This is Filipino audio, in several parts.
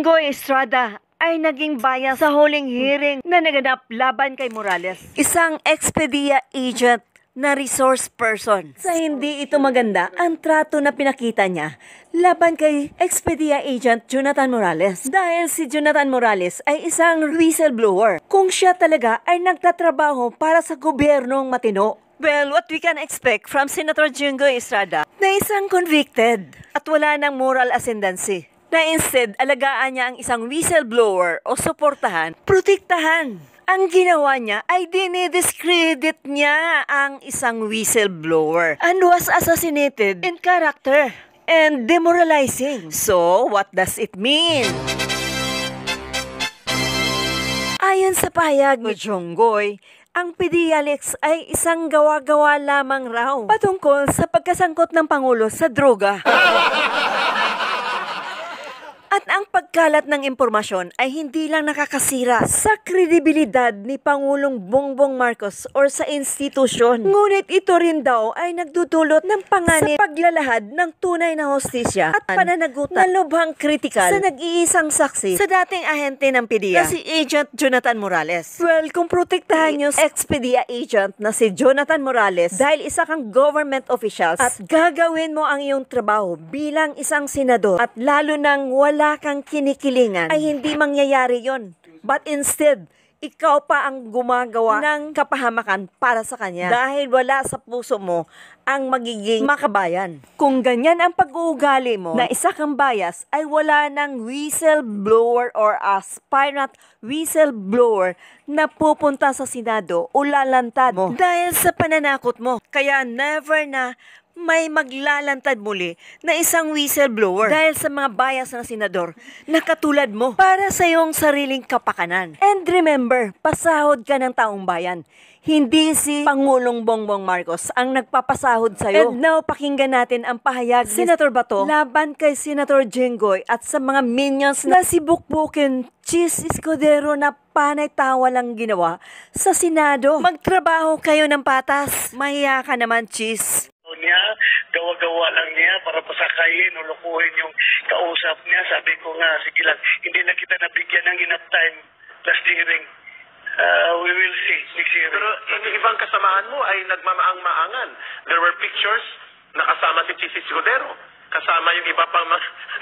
Jinggoy Estrada ay naging bias sa huling hearing na naganap laban kay Morales. Isang Expedia agent na resource person. Sa hindi ito maganda ang trato na pinakita niya laban kay Expedia agent Jonathan Morales. Dahil si Jonathan Morales ay isang whistleblower. Kung siya talaga ay nagtatrabaho para sa gobyernong matino. Well, what we can expect from Senator Jinggoy Estrada na isang convicted at wala ng moral ascendancy. Na instead, alagaan niya ang isang whistleblower o suportahan, protektahan. Ang ginawa niya ay dinidiscredit niya ang isang whistleblower and was assassinated in character and demoralizing. So, what does it mean? Ayon sa pahayag ni Jinggoy, ang PDLX ay isang gawa-gawa lamang raw patungkol sa pagkasangkot ng Pangulo sa droga. At ang pagkalat ng impormasyon ay hindi lang nakakasira sa kredibilidad ni Pangulong Bongbong Marcos or sa institusyon. Ngunit ito rin daw ay nagdudulot ng panganib sa paglalahad ng tunay na hostisya at pananagutan na lubhang kritikal sa nag-iisang saksi sa dating ahente ng PDEA na si Agent Jonathan Morales. Well, kung protektahan nyo ex-PDEA agent na si Jonathan Morales dahil isa kang government officials at gagawin mo ang iyong trabaho bilang isang senador at lalo nang wala kang kinikilingan, ay hindi mangyayari yon. But instead, ikaw pa ang gumagawa ng kapahamakan para sa kanya dahil wala sa puso mo ang magiging makabayan. Kung ganyan ang pag-uugali mo na isa kang bias, ay wala ng whistleblower or aspirant whistleblower na pupunta sa Senado o lalantad mo dahil sa pananakot mo. Kaya never na may maglalantad muli na isang whistleblower dahil sa mga bias na senador na katulad mo para sa iyong sariling kapakanan. And remember, pasahod ka ng taong bayan. Hindi si Pangulong Bongbong Marcos ang nagpapasahod sa iyo. And now, pakinggan natin ang pahayag ni Senator Bato laban kay Senator Jinggoy at sa mga minions na si Bukbukin Chis Escudero na panay tawa lang ginawa sa Senado. Magtrabaho kayo ng patas. Mahiya ka naman, Chis. Niya, gawa-gawa lang niya para pasakayin o lukuhin yung kausap niya. Sabi ko nga, sige lang, hindi na kita nabigyan ng enough time last hearing. We will see next hearing. Pero yung ibang kasamahan mo ay nagmamaang-maangan. There were pictures na kasama si Chis Escudero, kasama yung iba pang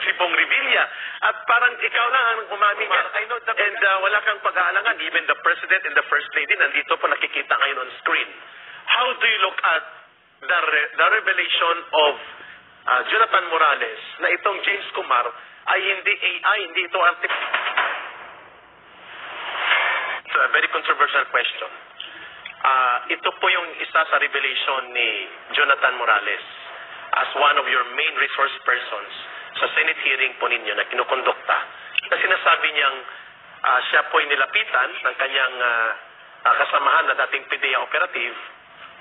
si Pong Revilla. At parang ikaw lang ang umami niya. And wala kang pag-aalangan. Even the President and the First Lady nandito po nakikita ngayon on screen. How do you look at the revelation of Jonathan Morales na itong James Kumar ay hindi AI, hindi ito It's a very controversial question. Ito po yung isa sa revelation ni Jonathan Morales as one of your main resource persons sa Senate hearing po ninyo na kinukondukta. Na sinasabi niyang siya po ay nilapitan ng kanyang kasamahan na dating PDEA operative,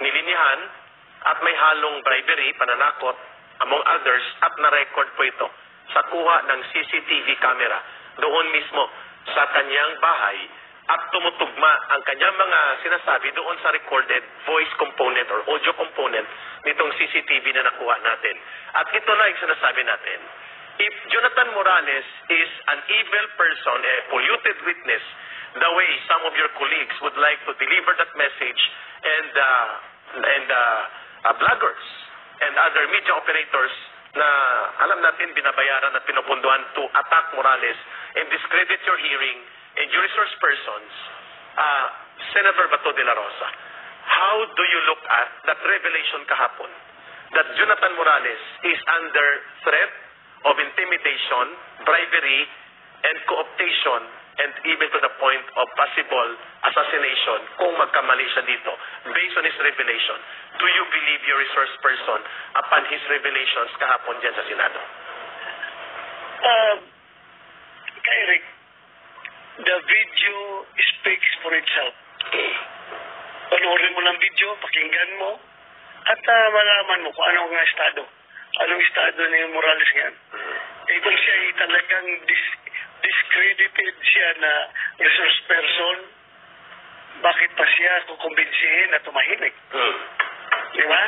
nilinihan, at may halong bribery, pananakot, among others, at na-record po ito sa kuha ng CCTV camera doon mismo sa kanyang bahay at tumutugma ang kanyang mga sinasabi doon sa recorded voice component or audio component nitong CCTV na nakuha natin. At ito na yung sinasabi natin. If Jonathan Morales is an evil person, a polluted witness, the way some of your colleagues would like to deliver that message and bloggers and other media operators na alam natin binabayaran at pinupunduhan to attack Morales and discredit your hearing and your resource persons, Senator Bato de la Rosa, how do you look at that revelation kahapon that Jonathan Morales is under threat of intimidation, bribery, and co-optation, and even to the point of possible assassination kung magkamali siya dito based on his revelation? Do you believe your resource person upon his revelations kahapon dyan sa Senado? Kay Rick, the video speaks for itself. Panoorin mo ng video, pakinggan mo, at malaman mo kung anong estado. Anong estado ni Morales ngayon. Kung siya ay talagang discredited siya na resource person, bakit pa siya kukumbinsihin na tumahimik? Di ba?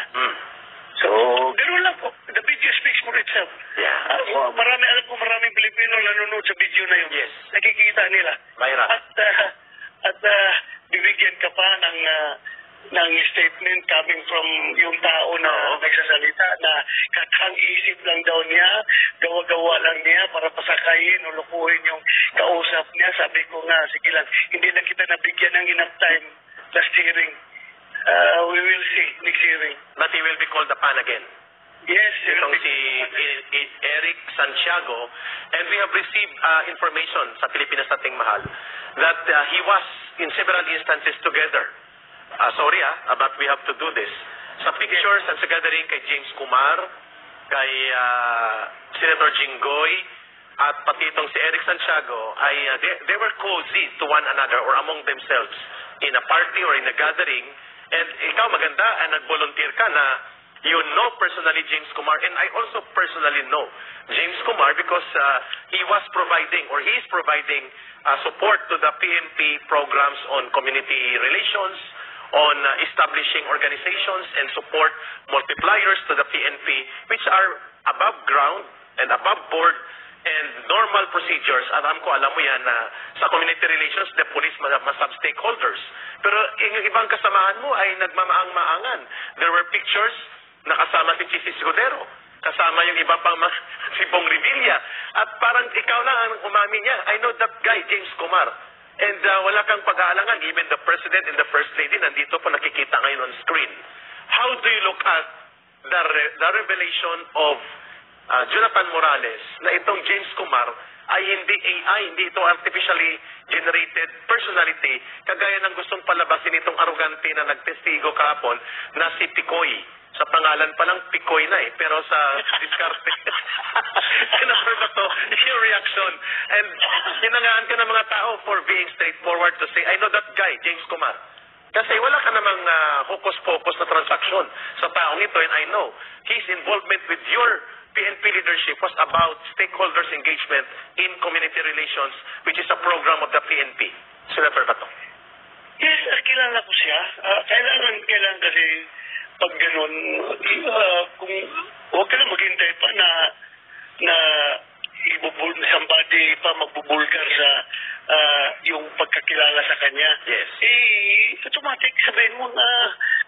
So, ganoon lang po. The video speaks for itself. Yeah. Alam ko maraming Pilipino nanonood sa video na yun. Yes. Nakikita nila. Viral. At bibigyan ka pa ng statement coming from yung tao na nagsasalita na katang isip lang daw niya, gawa-gawa lang niya para pasakayin o lukuhin yung kausap niya. Sabi ko nga, sige lang, hindi na kita nabigyan ng enough time last hearing. We will see next hearing. But he will be called upon again. Yes, Itong si Eric Santiago, and we have received information sa Pilipinas Nating Mahal that he was in several instances together. But we have to do this. Sa pictures at sa gathering kay James Kumar, kay Senator Jinggoy, at pati itong si Eric Santiago, they were cozy to one another or among themselves in a party or in a gathering. And ikaw maganda, nag-volunteer ka na you know personally James Kumar, and I also personally know James Kumar because he was providing or he is providing support to the PNP programs on community relations, on establishing organizations and support multipliers to the PNP, which are above ground and above board and normal procedures. Alam mo yan na sa community relations, the police must have stakeholders. Pero yung ibang kasamahan mo ay nagmamaang-maangan. There were pictures nakasama si Chief Escudero, kasama yung iba pang si Bong Revilla, at parang ikaw lang ang umami niya. I know that guy, James Kumar. And wala kang pag-aalangan. Even the President and the First Lady nandito po nakikita ngayon on screen. How do you look at the revelation of Jonathan Morales na itong James Kumar ay hindi AI, hindi ito artificially generated personality, kagaya ng gustong palabasin itong arugante na nagtestigo kahapon na si Picoy. Sa pangalan pa lang, Picoy na eh. Pero sa diskarte. Senator Bato, your reaction. And hinangaan ka ng mga tao for being straightforward to say, I know that guy, James Kumar. Kasi wala ka namang hocus-pocus na transaksyon sa taong ito. And I know his involvement with your PNP leadership was about stakeholders engagement in community relations, which is a program of the PNP. Senator Bato. Yes, kilala ko siya. Kailangan kasi pag ganun, kung huwag ka na maghintay pa na somebody pa magbubulgar sa yung pagkakilala sa kanya. Yes. Automatic sabihin mo na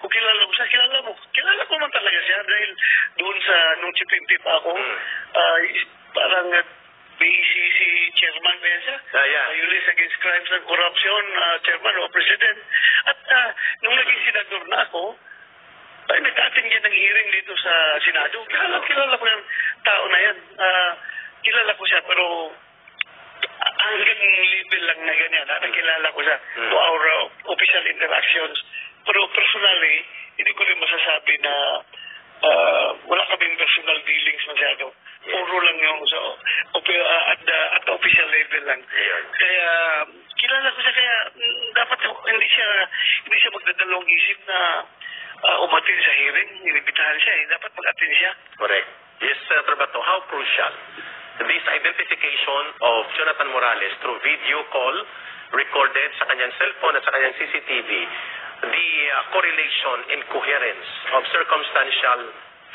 kung kilala mo siya, kilala mo. Kilala ko man talaga siya dahil doon sa nung chief pa ako, parang BCC chairman ba yan siya? Yeah. Youth Against Crimes and Corruption, chairman o president. At nung naging senador na ako, ay nag-attend yan ng hearing dito sa Senado. Kilala ko yung tao na yan. Kilala ko siya, pero hanggang level lang na ganyan. Nakilala ko siya to our official interactions. Pero personally, hindi ko rin masasabi na wala kaming personal dealings masyado. Puro lang yung at the official level lang. Kaya kilala ko siya, kaya dapat hindi siya magdadalawang isip na umatin sa hearing. Inibitahan siya, dapat mag-attend siya. Correct. Yes, Senator Bato, how crucial this identification of Jonathan Morales through video call recorded sa kanyang cellphone at sa kanyang CCTV, the correlation and coherence of circumstantial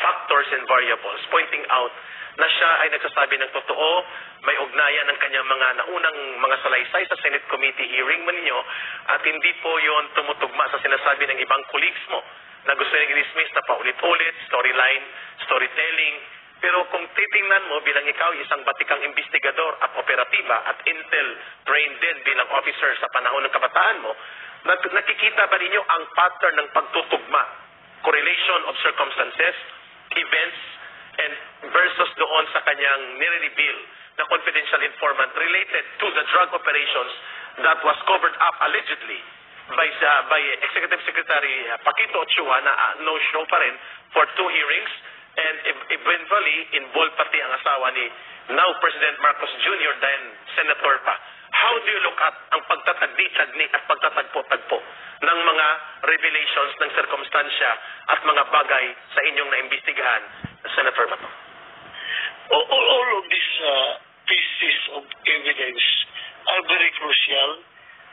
factors and variables pointing out na siya ay nagsasabi ng totoo, may ugnayan ng kanyang mga naunang mga salaysay sa Senate Committee hearing mo ninyo, at hindi po yon tumutugma sa sinasabi ng ibang colleagues mo na gusto nang i-dismiss na paulit-ulit, storyline, storytelling. Pero kung titingnan mo bilang ikaw isang batikang investigador at operatiba at intel-trained din bilang officer sa panahon ng kabataan mo, nakikita ba ninyo ang pattern ng pagtutugma, correlation of circumstances, events, and versus doon sa kanyang nire-reveal na confidential informant related to the drug operations that was covered up allegedly by Executive Secretary Paquito Ochoa na no-show pa rin for 2 hearings, and eventually involved pati ang asawa ni now President Marcos Jr. then Senator pa. How do you look at ang pagtatagni-tagni at pagtatagpo-tagpo ng mga revelations ng sirkumstansya at mga bagay sa inyong naimbestigahan, Senator Bato? All of these pieces of evidence are very crucial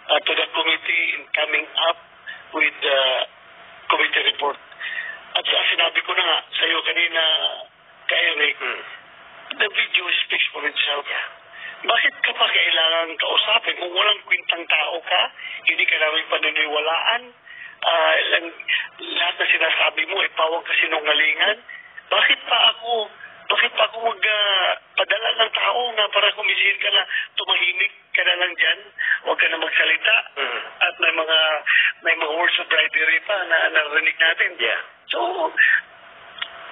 to the committee in coming up with the committee report. At sinabi ko na nga sa iyo kanina, Eric, the video speaks for itself. Bakit ka pa kailangan kausapin? Kung walang kwintang tao ka, hindi ka namin paniniwalaan, lahat na sinasabi mo, pawag ka sinungalingan, bakit pa ako magpadala ng tao na para kumisil ka na, tumahimik ka na lang dyan, huwag ka na magsalita, at may mga words of bribery pa na narinig natin. Yeah. So,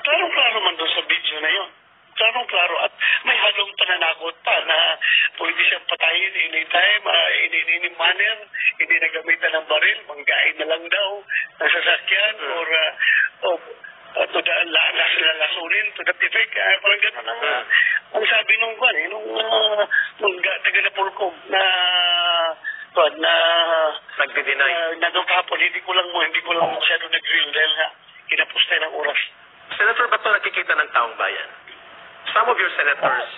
klaro-klaro man doon sa video na yon. Klaro-klaro. At may halong pananakot pa na pwede siyang patayin anytime, in any manner, hindi nagamitan ng baril, manggain na lang daw ng sasakyan, or lasunin to that effect. Parang gano'n ang sabi nung taga-Napolcom na nagdi-deny. Nandun kahapon, hindi ko lang masyado nag-grill dahil nga kinapustay ng oras. Senator, ba't nakikita ng taong bayan? Some of your senators,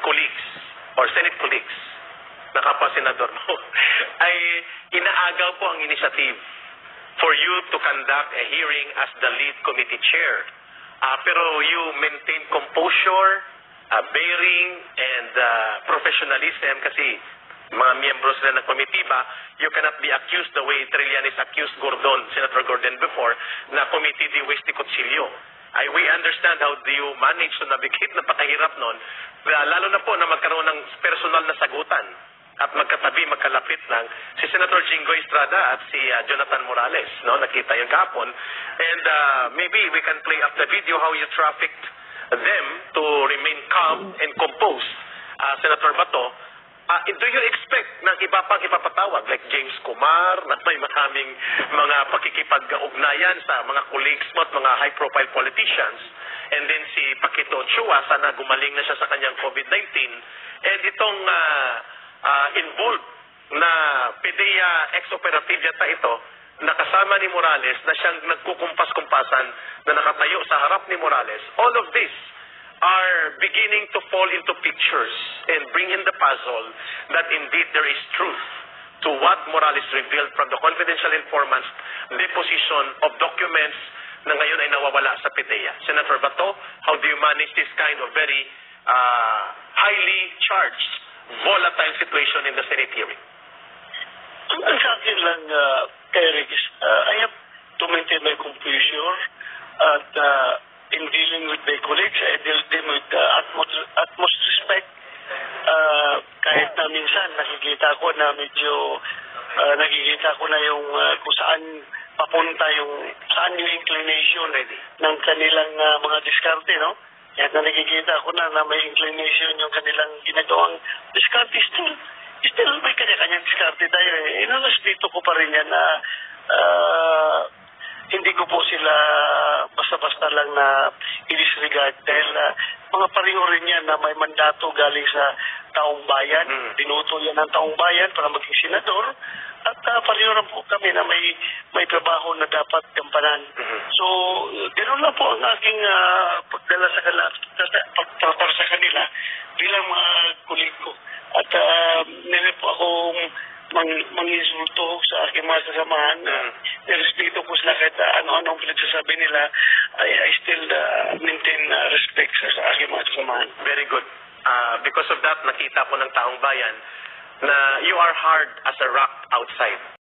colleagues, or Senate colleagues, na kapwa-senador mo, ay inaagaw po ang initiative for you to conduct a hearing as the lead committee chair. Pero you maintain composure, bearing, and professionalism kasi mga miyembro sila ng committee ba, you cannot be accused the way Trillanes accused Senator Gordon before, na committee di waste kutsilyo. We understand how do you manage to navigate, napakahirap nun, lalo na po na magkaroon ng personal na sagutan at magkalapit lang si Senator Jinggoy Estrada at si Jonathan Morales, no? Nakita yung kahapon. And maybe we can play up the video how you trafficked them to remain calm and composed. Senator Bato, do you expect ng iba pang ipapatawag like James Kumar na may maraming mga pakikipag-ugnayan sa mga colleagues mo at mga high-profile politicians, and then si Paquito Chua, sana gumaling na siya sa kanyang COVID-19, and itong involved na PDEA ex-operative yata ito, nakasama ni Morales na siyang nagkukumpas-kumpasan na nakatayo sa harap ni Morales. All of this are beginning to fall into pictures and bring in the puzzle that indeed there is truth to what Morales revealed from the confidential informants deposition of documents na ngayon ay nawawala sa PDEA. Senator Bato, how do you manage this kind of very highly charged, volatile situation in the Senate hearing? Ang sa akin lang, Eric, I have to maintain my composure at in dealing with my colleagues, I deal them with utmost respect. Kahit na minsan nakikita ko na yung kung saan papunta saan yung inclination ng kanilang mga diskarte, no? Kahit na nakikita ko na may inclination yung kanilang ginagawang diskarte, still may kanya-kanyang diskarte tayo. Dito ko pa rin yan na hindi ko po sila basta-basta lang na i-disregard dahil mga pareho rin yan na may mandato galing sa taong bayan. Binuto yan ng taong bayan para maging senador at pareho rin po kami na may trabaho na dapat gampanan. So, ganoon lang po ang aking pagdala sa para sa kanila bilang mga kulig ko. At nila po akong manginsulto sa aking mga kasamahan. Nirespeto ko sila kahit ano-ano ang pinagsasabi nila. I still maintain respect sa aking mga kasamahan. Very good. Because of that, nakita po ng taong bayan na you are hard as a rock outside.